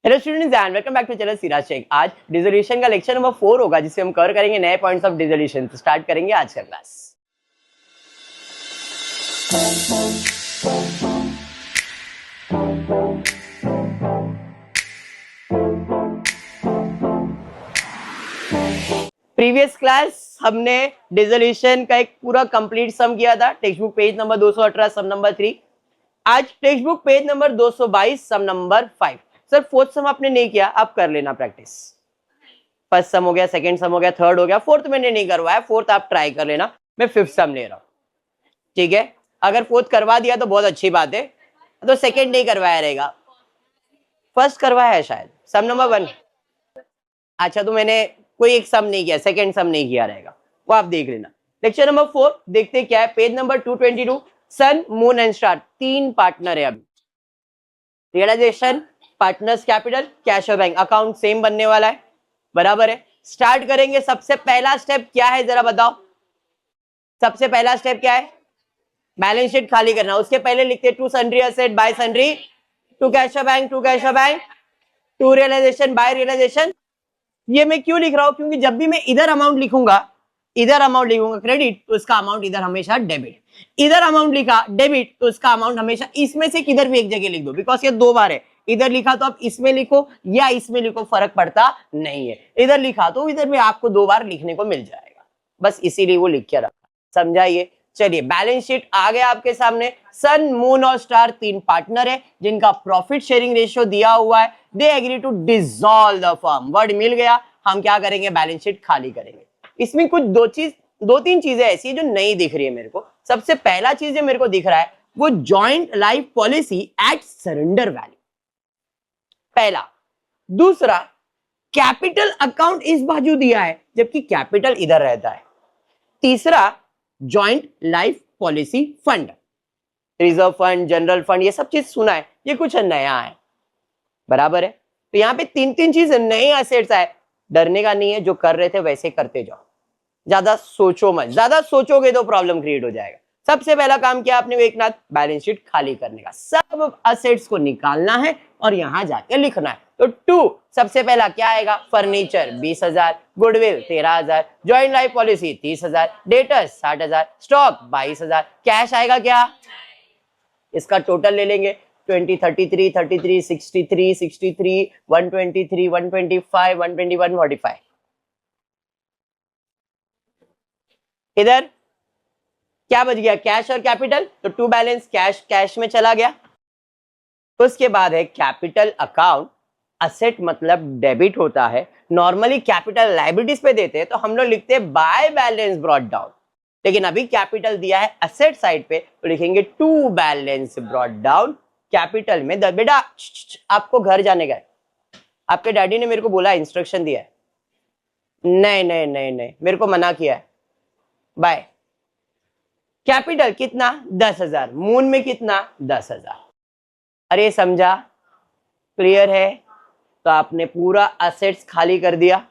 Hello students and welcome back to channel Siraj Shaikh. आज dissolution का lecture number 4 होगा जिससे हम कवर करेंगे नए पॉइंट्स ऑफ डिसोल्यूशन। तो स्टार्ट करेंगे आज का क्लास। प्रीवियस क्लास हमने डिसोल्यूशन का एक पूरा कंप्लीट सम किया था, टेक्स्ट बुक पेज नंबर 218 सम नंबर 3। आज टेक्स्ट बुक पेज नंबर 222 सम नंबर 5। सर फोर्थ सम आपने नहीं किया, आप कर लेना प्रैक्टिस। फर्स्ट सम हो गया, सेकंड सम हो गया, थर्ड हो गया, फोर्थ मैंने नहीं करवाया, फोर्थ आप ट्राई कर लेना। मैं फिफ्थ सम ले रहा हूं, ठीक है। अगर फोर्थ करवा दिया तो बहुत अच्छी बात है, तो सेकंड नहीं करवाया रहेगा। फर्स्ट करवाया है शायद, सम नंबर 1। अच्छा, तो मैंने कोई एक सम नहीं किया, सेकंड सम नहीं किया रहेगा, वो आप देख लेना। लेक्चर नंबर 4 देखते क्या है, page number 222। Sun, Moon and Star तीन पार्टनर है। अभी रियलाइजेशन, पार्टनर्स कैपिटल, कैश और बैंक अकाउंट सेम बनने वाला है, बराबर है। स्टार्ट करेंगे। सबसे पहला स्टेप क्या है जरा बताओ, सबसे पहला स्टेप क्या है? बैलेंस शीट खाली करना। उसके पहले लिखते to sundry asset by sundry, to cash और बैंक, टू कैश और bank, to realisation by realisation. ये मैं क्यों लिख रहा हूं? क्योंकि जब भी मैं इधर अमाउंट लिखूंगा, इधर अमाउंट लिखूंगा क्रेडिट, तो उसका अमाउंट इधर हमेशा डेबिट। इधर अमाउंट लिखा डेबिट, तो उसका अमाउंट हमेशा इसमें से किधर भी एक जगह लिख दो, बिकॉज ये दो बार है। इधर लिखा तो आप इसमें लिखो या इसमें लिखो, फर्क पड़ता नहीं है। इधर लिखा तो इधर भी आपको दो बार लिखने को मिल जाएगा, बस इसीलिए वो लिख के रखा। समझाइए। चलिए, बैलेंस शीट आ गया आपके सामने। सन, मून और स्टार तीन पार्टनर है जिनका प्रॉफिट शेयरिंग रेशियो दिया हुआ है। They agree to dissolve the firm. Word मिल गया। हम क्या करेंगे? बैलेंस शीट खाली करेंगे। इसमें कुछ दो तीन चीजें ऐसी है जो नहीं दिख रही है मेरे को। सबसे पहला चीज जो मेरे को दिख रहा है वो joint life policy at surrender value, पहला। दूसरा, कैपिटल अकाउंट इस बाजू दिया है जबकि कैपिटल इधर रहता है। तीसरा, joint life policy fund, reserve fund, general fund, ये सब चीज सुना है, ये कुछ नया है, बराबर है। तो यहाँ पे तीन तीन चीज नए एसेट्स आए। डरने का नहीं है, जो कर रहे थे वैसे करते जाओ, ज्यादा सोचो मत। ज्यादा सोचोगे तो प्रॉब्लम क्रिएट हो जाएगा। सबसे पहला काम किया आपने एकनाथ, बैलेंस शीट खाली करने का। सब असेट्स को निकालना है और यहां जाके लिखना है। तो टू, सबसे पहला क्या आएगा? Furniture 20,000, goodwill 13,000, joint life policy 30,000, debtors 60,000, stock 22,000, cash आएगा क्या? इसका टोटल ले लेंगे 20, 33, 33, 63, 63, 123, 125, 121, 45। इधर क्या बच गया? कैश और कैपिटल। तो टू बैलेंस, कैश कैश में चला गया। उसके बाद है कैपिटल अकाउंट। असेट मतलब डेबिट होता है। नॉर्मली कैपिटल लायबिलिटीज पे देते हैं तो हम लोग लिखते हैं बाय बैलेंस ब्रॉट डाउन, लेकिन अभी कैपिटल दिया है असेट साइड पे तो लिखेंगे to balance brought down. Capital में बेटा आपको घर जाने का है, आपके डैडी ने मेरे को बोला, इंस्ट्रक्शन दिया है। नहीं नहीं नहीं नहीं, मेरे को मना किया है। बाय। कैपिटल कितना? 10,000। मून में कितना? 10,000। अरे समझा? क्लियर है? तो आपने पूरा असेट्स खाली कर दिया।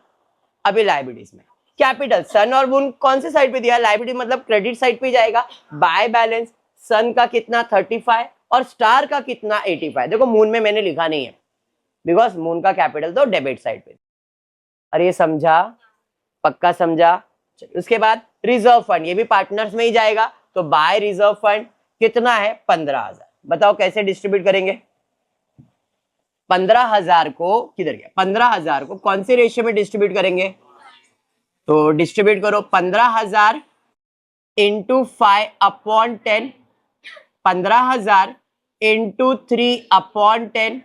अभी लायबिलिटीज में कैपिटल, सन और मून कौन से साइड पे दिया? लायबिलिटी मतलब क्रेडिट साइड पे जाएगा। बाय बैलेंस, सन का कितना? 35 और स्टार का कितना? 85। देखो मून में मैंने लिखा नहीं है बिकॉज मून का कैपिटल तो डेबिट साइड पे। अरे समझा? पक्का समझा? उसके बाद रिजर्व फंड, ये भी पार्टनर्स में ही जाएगा। तो बाय रिजर्व फंड कितना है? 15,000। बताओ कैसे डिस्ट्रीब्यूट करेंगे? 15,000 को किधर गया? 15,000 को कौन से रेशियो में डिस्ट्रीब्यूट करेंगे? तो डिस्ट्रीब्यूट करो 15,000 इंटू 5/10, 15,000 इंटू 3/10,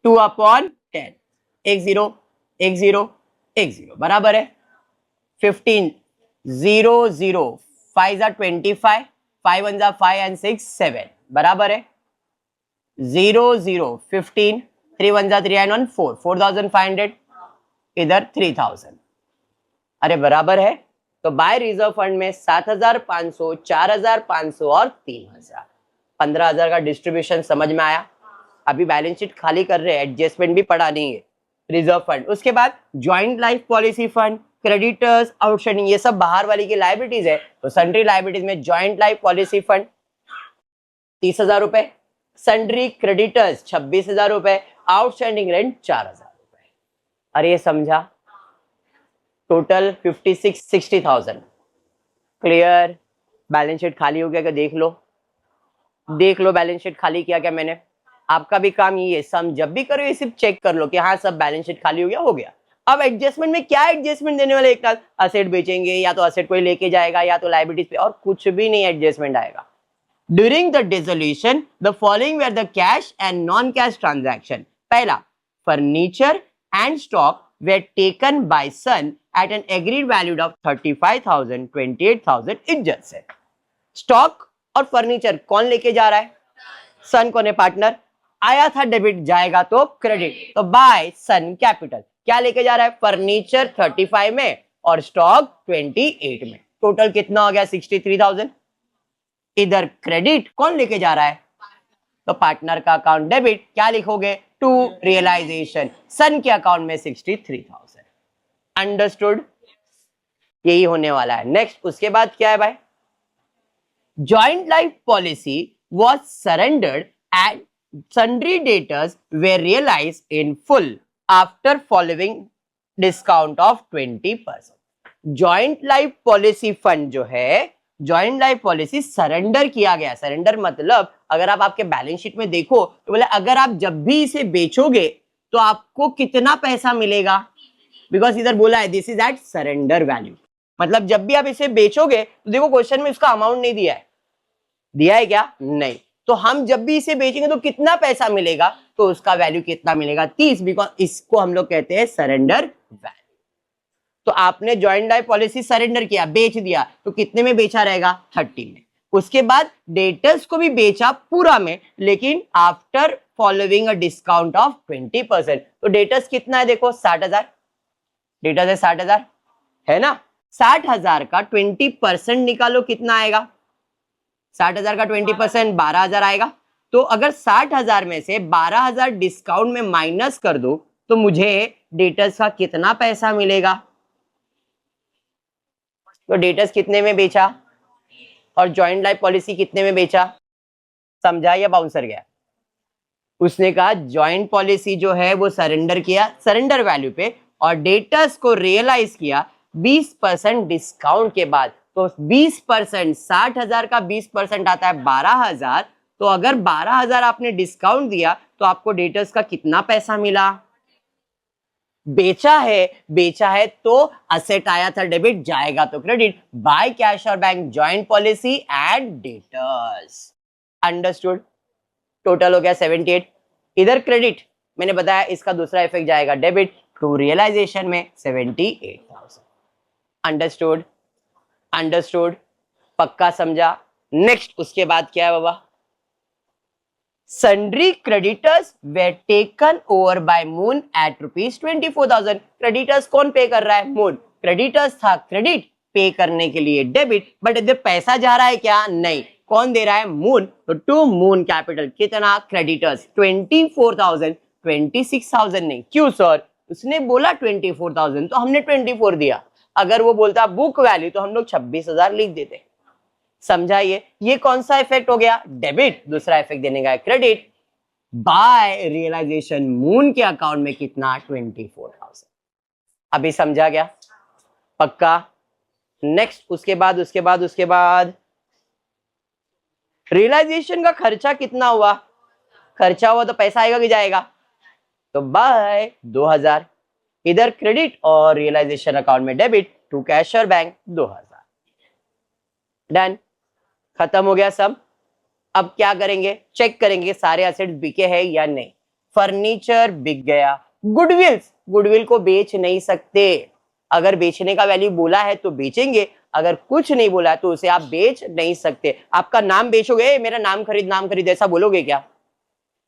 2/10, 1 0 1 0 1 0, बराबर है। 15 0 0 5 25, 5 1 5 एंड 6 7, बराबर है। 0 0 15, 3 1 3 and 1 4, 4,500, इधर 3,000। अरे बराबर है। तो बाय रिजर्व फंड में 7,500, 4,500 और 3,000। 15,000 का डिस्ट्रीब्यूशन समझ में आया? अभी बैलेंस शीट खाली कर रहे हैं, एडजस्टमेंट भी पड़ा नहीं है। रिजर्व फंड, उसके बाद joint life policy fund, creditors, outstanding, ये सब बाहर वाली की लायबिलिटीज है। तो सन्ड्री लायबिलिटीज में ज्वाइंट लाइफ पॉलिसी फंड 30,000 रुपए, सन्ड्री क्रेडिटर्स 26,000 रुपए, आउटस्टैंडिंग रेंट 4,000 रुपए। अरे ये समझा, टोटल 56,60,000। क्लियर? बैलेंस शीट खाली हो गया क्या? देख लो, देख लो बैलेंस शीट खाली किया क्या मैंने। आपका भी काम ये है, सम जब भी करो ये सिर्फ चेक कर लो कि हाँ सब बैलेंस शीट खाली हो गया, हो गया। अब एडजस्टमेंट में क्या एडजस्टमेंट देने वाले? एक साथ असेट बेचेंगे, या तो असेट कोई लेके जाएगा, या तो लायबिलिटीज पे, और कुछ भी नहीं एडजस्टमेंट आएगा। During the dissolution the following were the cash and non cash transaction. पहला, furniture and stock were taken by sun at an agreed value of 35,000, 28,000 is just said. Stock और फर्नीचर कौन लेके जा रहा है? सन कौन है? पार्टनर। आया था डेबिट, जाएगा तो क्रेडिट, तो बाय सन कैपिटल क्या लेके जा रहा है? फर्नीचर 35 में और स्टॉक 28 में। टोटल कितना हो गया? 63,000। इधर क्रेडिट कौन लेके जा रहा है? तो पार्टनर का अकाउंट डेबिट, क्या लिखोगे? टू रियलाइजेशन, सन के अकाउंट में 63,000। अंडरस्टूड? यही होने वाला है। नेक्स्ट उसके बाद क्या है भाई? Joint life policy was surrendered and sundry debtors were realized in full after following discount of 20%. Joint life policy fund जो है, जॉइंट लाइफ पॉलिसी सरेंडर किया गया। सरेंडर मतलब अगर आप आपके बैलेंस शीट में देखो तो बोले अगर आप जब भी इसे बेचोगे तो आपको कितना पैसा मिलेगा, बिकॉज इधर बोला है this is at surrender value, मतलब जब भी आप इसे बेचोगे तो देखो क्वेश्चन में इसका अमाउंट नहीं दिया है, दिया है क्या? नहीं। तो हम जब भी इसे बेचेंगे तो कितना पैसा मिलेगा, तो उसका वैल्यू कितना मिलेगा? 30, बिकॉज इसको हम लोग कहते हैं सरेंडर वैल्यू। तो आपने जॉइंट लाइफ पॉलिसी सरेंडर किया, बेच दिया, तो कितने में बेचा रहेगा? 30 में। उसके बाद डेटर्स को भी बेचा पूरा में, लेकिन after following a discount of 20%। तो डेटर्स कितना है? देखो 60,000, डेटर्स है 60,000, है ना? 60,000 का 20% निकालो, कितना आएगा? 60,000 का 20% 12,000 आएगा। तो अगर 60,000 में से 12,000 डिस्काउंट में माइनस कर दो तो मुझे डेटर्स का कितना पैसा मिलेगा? तो डेटर्स कितने में बेचा और जॉइंट लाइफ पॉलिसी कितने में बेचा? समझा या बाउंसर गया? उसने कहा जॉइंट पॉलिसी जो है वो सरेंडर किया सरेंडर वैल्यू पे, और डेटर्स को रियलाइज किया 20% डिस्काउंट के बाद। तो 20%, 60,000 का 20% आता है 12,000। तो अगर 12,000 आपने डिस्काउंट दिया तो आपको डेटर्स का कितना पैसा मिला? बेचा है तो असेट आया था डेबिट, जाएगा तो क्रेडिट, बाय कैश और bank, joint policy and debtors. Understood? Total हो गया 78। इधर क्रेडिट मैंने बताया, इसका दूसरा इफेक्ट जाएगा डेबिट टू रियलाइजेशन में 78,000। अंडरस्टूड? अंडरस्टूड? पक्का समझा? नेक्स्ट उसके बाद क्या है बाबा? Sundry creditors were taken over by moon at ₹24,000। Creditors कौन पे कर रहा है? मून। क्रेडिटर्स था क्रेडिट, पे करने के लिए डेबिट, बट इधर पैसा जा रहा है क्या? नहीं। कौन दे रहा है? मून। तो टू मून कैपिटल कितना? क्रेडिटर्स 24,000, 26,000 नहीं। क्यों सर? उसने बोला 24,000 तो हमने 24 दिया। अगर वो बोलता बुक वैल्यू तो हम लोग 26,000 लिख देते। समझाइए, ये कौन सा इफेक्ट हो गया? डेबिट। दूसरा इफेक्ट देने का है क्रेडिट, बाय रियलाइजेशन मून के अकाउंट में कितना? 24,000। अभी समझा गया? पक्का? नेक्स्ट उसके बाद रियलाइजेशन का खर्चा कितना हुआ? खर्चा हुआ तो पैसा आएगा कि जाएगा? तो बाय 2,000। इधर क्रेडिट और रियलाइजेशन अकाउंट में डेबिट टू कैश और बैंक 2,000। डन, खत्म हो गया सब। अब क्या करेंगे? चेक करेंगे सारे एसेट्स बिके हैं या नहीं। फर्नीचर बिक गया। गुडविल को बेच नहीं सकते। अगर बेचने का वैल्यू बोला है तो बेचेंगे, अगर कुछ नहीं बोला है तो उसे आप बेच नहीं सकते। आपका नाम बेचोगे, मेरा नाम खरीद ऐसा बोलोगे क्या?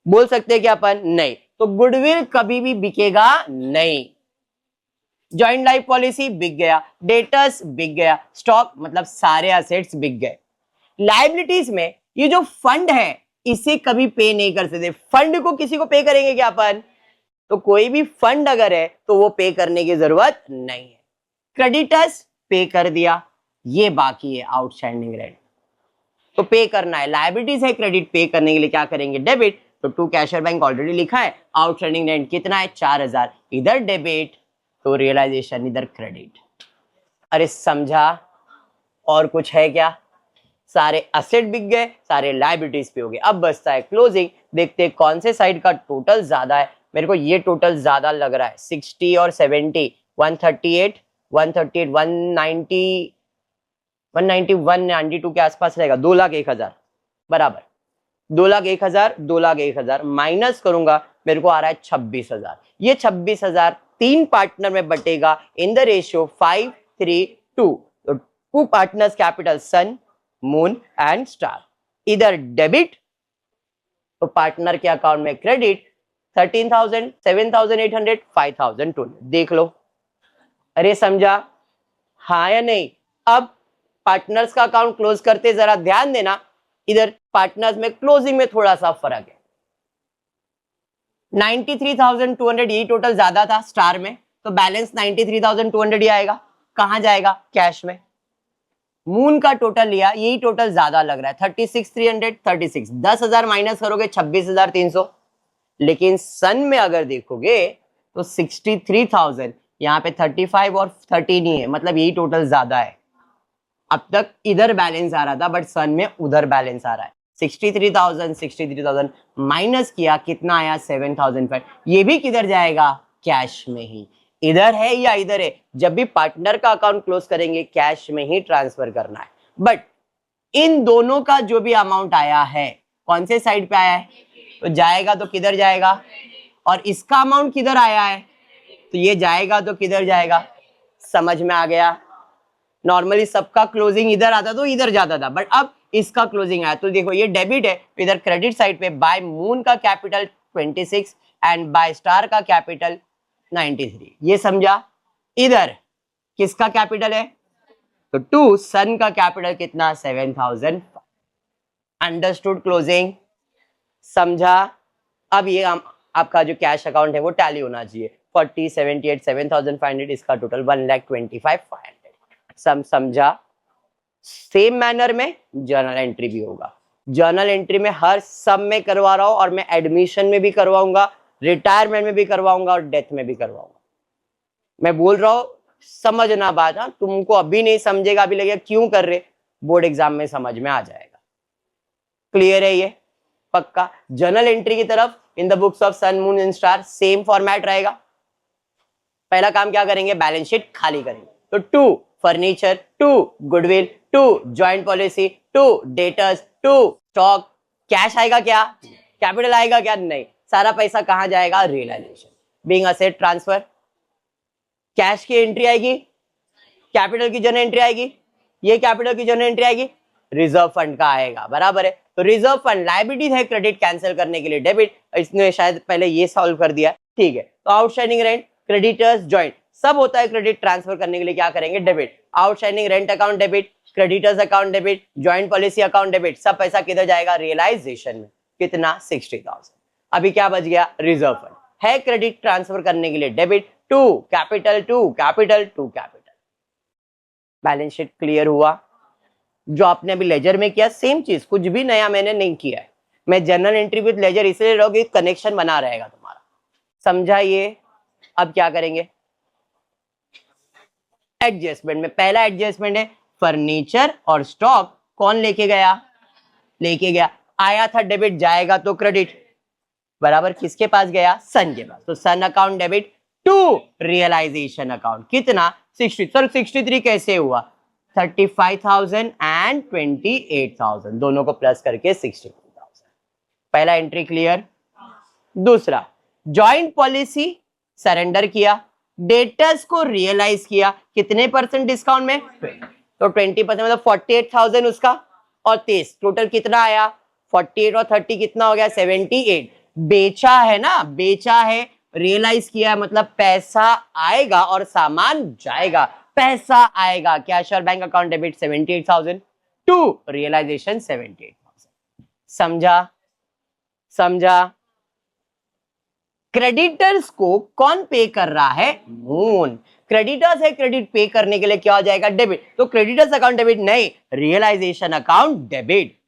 बोल सकते हैं क्या अपन? नहीं। तो गुडविल कभी भी बिकेगा नहीं। जॉइंट लाइफ पॉलिसी बिक गया, डेटर्स बिक गया, स्टॉक मतलब सारे एसेट्स बिक गए। लायबिलिटीज में ये जो फंड है इसे कभी पे नहीं कर सकते। फंड को किसी को पे करेंगे क्या अपन? तो कोई भी फंड अगर है तो वो पे करने की जरूरत नहीं है। क्रेडिटर्स पे कर दिया, ये बाकी है आउटस्टैंडिंग रेंट। तो तो पे करना है, लायबिलिटीज है क्रेडिट, पे करने के लिए क्या करेंगे डेबिट। तो टू कैशियर बैंक ऑलरेडी लिखा है, आउटस्टैंडिंग रेंट कितना है 4000, इधर डेबिट तो रियलाइजेशन इधर क्रेडिट। अरे समझा, और कुछ है क्या? सारे असेट बिक गए, सारे लायबिलिटीज पे हो गए, अब बचता है क्लोजिंग। देखते हैं कौन से साइड का टोटल ज्यादा है। मेरे को ये टोटल ज्यादा लग रहा है, 60 और 70, 138 138 190 190 192 के आसपास रहेगा, 2,01,000 बराबर। 2,01,000 2,01,000 माइनस करूंगा, मेरे को आ रहा है 26,000। ये 26,000 तीन पार्टनर में बटेगा इन द रेशियो 5:3:2। तो to partners capital Sun, Moon and Star, इधर डेबिट तो पार्टनर के अकाउंट में क्रेडिट 13,000 7,800 5,200। देख लो, अरे समझा हाँ या नहीं? अब पार्टनर्स का अकाउंट क्लोज करते जरा ध्यान देना, इधर पार्टनर्स में क्लोजिंग में थोड़ा सा फर्क है। 93,200 यही टोटल ज्यादा था स्टार में, तो बैलेंस 93,200 ही आएगा। कहां जाएगा? कैश में। मून का टोटल लिया, यही टोटल ज्यादा लग रहा है 36,300 36, 10,000 माइनस करोगे 26,300। लेकिन सन में अगर देखोगे तो 63,000, यहाँ पे 35 और 13 ही है, मतलब यही टोटल ज्यादा है। अब तक इधर बैलेंस आ रहा था बट सन में उधर बैलेंस आ रहा है। 63,000 माइनस किया, कितना आया 7,500। ये भी किधर जाएगा? कैश में ही। इधर है या इधर है? जब भी पार्टनर का अकाउंट क्लोज करेंगे कैश में ही ट्रांसफर करना है। बट इन दोनों का जो भी अमाउंट आया है कौन से साइड पे आया है? तो जाएगा तो किधर जाएगा? और इसका अमाउंट किधर आया है? तो ये जाएगा तो किधर जाएगा? समझ में आ गया? नॉर्मली सबका क्लोजिंग इधर आता तो इधर जाता था, बट अब इसका क्लोजिंग आया तो देखो ये डेबिट है, तो इधर क्रेडिट साइड पे बाय मून का कैपिटल 26 एंड बाय स्टार का कैपिटल 93। ये समझा? इधर किसका कैपिटल है? तो टू सन का कैपिटल कितना? 7,000। Understood closing? समझा? अब ये आपका जो कैश अकाउंट है वो टैली होना चाहिए। 40 78 7,500, इसका टोटल 1,25,500। समझा? सेम मैनर में जर्नल एंट्री भी होगा। जर्नल एंट्री में हर सब में करवा रहा हूं, और मैं एडमिशन में भी करवाऊंगा, रिटायरमेंट में भी करवाऊंगा और डेथ में भी करवाऊंगा। मैं बोल रहा हूं समझना बात। हाँ, तुमको अभी नहीं समझेगा, अभी लगेगा क्यों कर रहे, बोर्ड एग्जाम में समझ में आ जाएगा। क्लियर है ये? पक्का? जर्नल एंट्री की तरफ in the books of Sun Moon and Star same format रहेगा। पहला काम क्या करेंगे? बैलेंस शीट खाली करेंगे। तो to furniture, to goodwill, to joint policy, to debtors, to stock. Cash आएगा क्या? कैपिटल आएगा क्या? नहीं। सारा पैसा कहां जाएगा? Realisation, being asset transfer. Cash की एंट्री आएगी, कैपिटल की जर्नल एंट्री आएगी, ये कैपिटल की जर्नल एंट्री आएगी, रिजर्व फंड का आएगा। बराबर है? तो रिजर्व फंड लायबिलिटीज है क्रेडिट, कैंसिल करने के लिए डेबिट। इसने शायद पहले ये सॉल्व कर दिया, ठीक है। तो आउटस्टैंडिंग रेंट, क्रेडिटर्स, जॉइंट सब होता है क्रेडिट, ट्रांसफर करने के लिए क्या करेंगे? Debit. Outstanding rent account debit, creditors account debit, joint policy account debit, सब पैसा किधर जाएगा? रियलाइजेशन में। कितना? 60,000। अभी क्या बच गया? रिजर्व फंड है क्रेडिट ट्रांसफर करने के लिए debit, to capital, to capital, to capital. Balance sheet clear हुआ? जो आपने अभी लेजर में किया सेम चीज, कुछ भी नया मैंने नहीं किया है। मैं जर्नल एंट्री विद लेजर इसलिए रहोगे, कनेक्शन बना रहेगा तुम्हारा। समझा ये? अब क्या करेंगे? एडजस्टमेंट में पहला एडजस्टमेंट है फर्नीचर और स्टॉक। कौन लेके गया? लेके गया, आया था डेबिट, जाएगा तो क्रेडिट। बराबर किसके पास गया? सन के पास। तो sun account debit to realisation account. कितना? 60। सर 63 कैसे हुआ? 35,000 एंड 28,000 दोनों को प्लस करके 63,000। पहला एंट्री क्लियर? दूसरा, जॉइंट पॉलिसी सरेंडर किया, डेटर्स को रियलाइज किया, कितने परसेंट डिस्काउंट में? 20। तो 20% मतलब 48,000 उसका, और 23 टोटल कितना आया? 48 और 30 कितना हो गया? 78। बेचा है ना, बेचा है, रियलाइज किया, मतलब पैसा आएगा और सामान जाएगा। पैसा आएगा, कैश और bank account debit 78,000 to realisation 78,000। समझा? समझा? क्रेडिटर्स को कौन पे कर रहा है? मून। क्रेडिटर्स है, क्रेडिट पे करने के लिए क्या हो जाएगा? डेबिट। तो क्रेडिटर्स अकाउंट डेबिट नहीं, रियलाइजेशन अकाउंट डेबिट।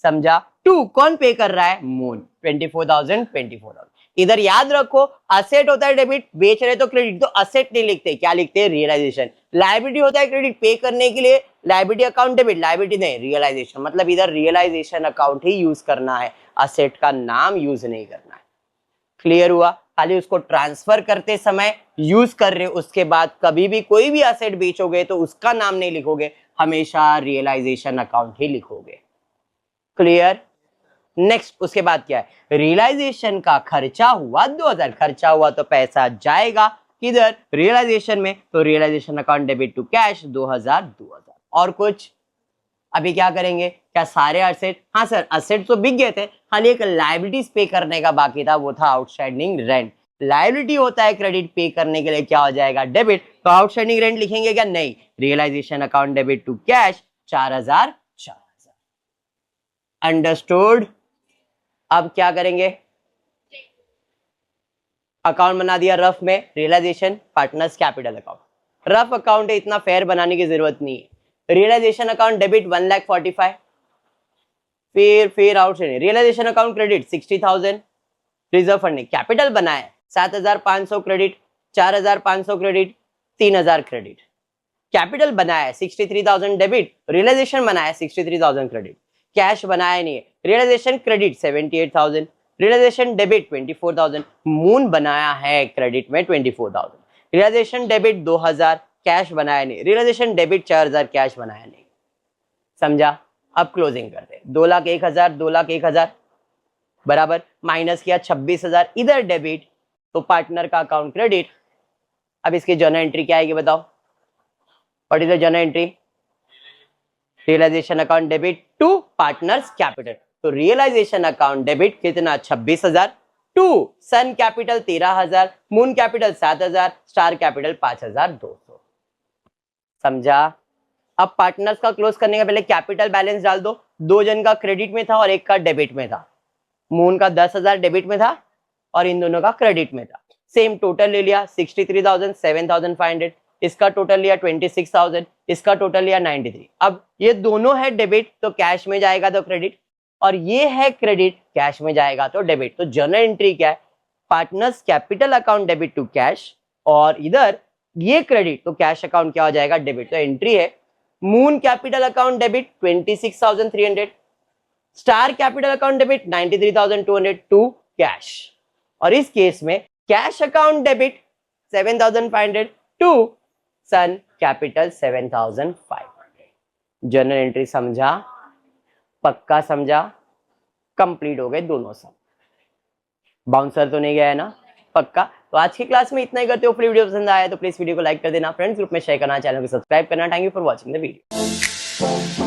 समझा। 2 कौन पे कर रहा है? मून। 24,000। इधर याद रखो असेट होता है डेबिट, बेच रहे तो क्रेडिट, तो असेट नहीं लिखते, क्या लिखते हैं? रियलाइजेशन। लायबिलिटी होता है क्रेडिट, पे करने के लिए लायबिलिटी अकाउंट डेबिट, लायबिलिटी नहीं रियलाइजेशन, मतलब इधर रियलाइजेशन अकाउंट ही यूज करना है, असेट का नाम यूज नहीं करना है। क्लियर हुआ? खाली उसको ट्रांसफर करते समय यूज कर रहे, उसके बाद कभी भी कोई भी असेट बेचोगे तो उसका नाम नहीं लिखोगे, हमेशा रियलाइजेशन अकाउंट ही लिखोगे। क्लियर? नेक्स्ट उसके बाद क्या है? रियलाइजेशन का खर्चा हुआ 2000, खर्चा हुआ तो पैसा जाएगा किधर? रियलाइजेशन में, तो realisation account debit to cash 2000। और कुछ? अभी क्या करेंगे? क्या सारे असेट? हाँ सर असेट तो बिक गए थे, खाली एक लायबिलिटीज पे करने का बाकी था, वो था आउटस्टैंडिंग रेंट। लायबिलिटी होता है क्रेडिट, पे करने के लिए क्या हो जाएगा? डेबिट, तो आउटस्टैंडिंग रेंट लिखेंगे क्या? नहीं, realisation account debit to cash 4000। Understood? अब क्या करेंगे? अकाउंट बना दिया रफ में, realisation partners capital account. Rough account है, इतना फेयर बनाने की जरूरत नहीं है। रियलाइजेशन अकाउंट डेबिट 1,45,000, फिर outstanding. Realisation account credit 60,000, reserve funding. Capital बनाए 7,500 क्रेडिट, 4,500 क्रेडिट, 3,000 क्रेडिट। कैपिटल बनाया 63,000 डेबिट, रियलाइजेशन बनाया 63,000 क्रेडिट। कैश बनाया नहीं है, realisation credit 78,000, realisation debit 24,000। Moon बनाया है क्रेडिट में 24,000, रियलाइजेशन डेबिट 2,000, कैश बनाया नहीं, रियलाइजेशन डेबिट 4,000, कैश बनाया नहीं। समझा? अब क्लोजिंग करते हैं। 2,01,000, 2,01,000 बराबर, माइनस किया 26,000, इधर डेबिट, तो पार्टनर का अकाउंट क्रेडिट। अब इसकी जर्नल एंट्री क्या आएगी बताओ? What is the journal entry? Realisation account debit to partners capital, तो रियलाइजेशन अकाउंट डेबिट कितना? 26,000 to Sun capital 13,000, Moon capital 7,000, Star capital 5,200। समझा? अब पार्टनर्स का क्लोज करने का पहले कैपिटल बैलेंस डाल दो। 2 जन का क्रेडिट में था और एक का डेबिट में था। मून का 10,000 डेबिट में था और इन दोनों का क्रेडिट में था। सेम टोटल ले लिया 63,000, 7,500, इसका टोटल लिया 26,000, इसका टोटल लिया 93। अब ये दोनों है डेबिट तो कैश में जाएगा तो क्रेडिट, और ये है क्रेडिट कैश में जाएगा तो डेबिट। तो जर्नल एंट्री क्या है? Partners capital account debit to cash, और इधर ये क्रेडिट तो कैश अकाउंट क्या हो जाएगा? डेबिट। तो एंट्री है Moon capital account debit 26,300, Star capital account debit 93,200 to cash, और इस केस में cash account debit 7,500 to Sun capital 7,500। Journal entry समझा? पक्का समझा? कंप्लीट हो गए दोनों सब। बाउंसर तो नहीं गया है ना? पक्का? तो आज की क्लास में इतना ही करते हो। वीडियो पसंद आया तो प्लीज वीडियो को लाइक कर देना, फ्रेंड्स ग्रुप में शेयर करना, चैनल को सब्सक्राइब करना। Thank you for watching the video.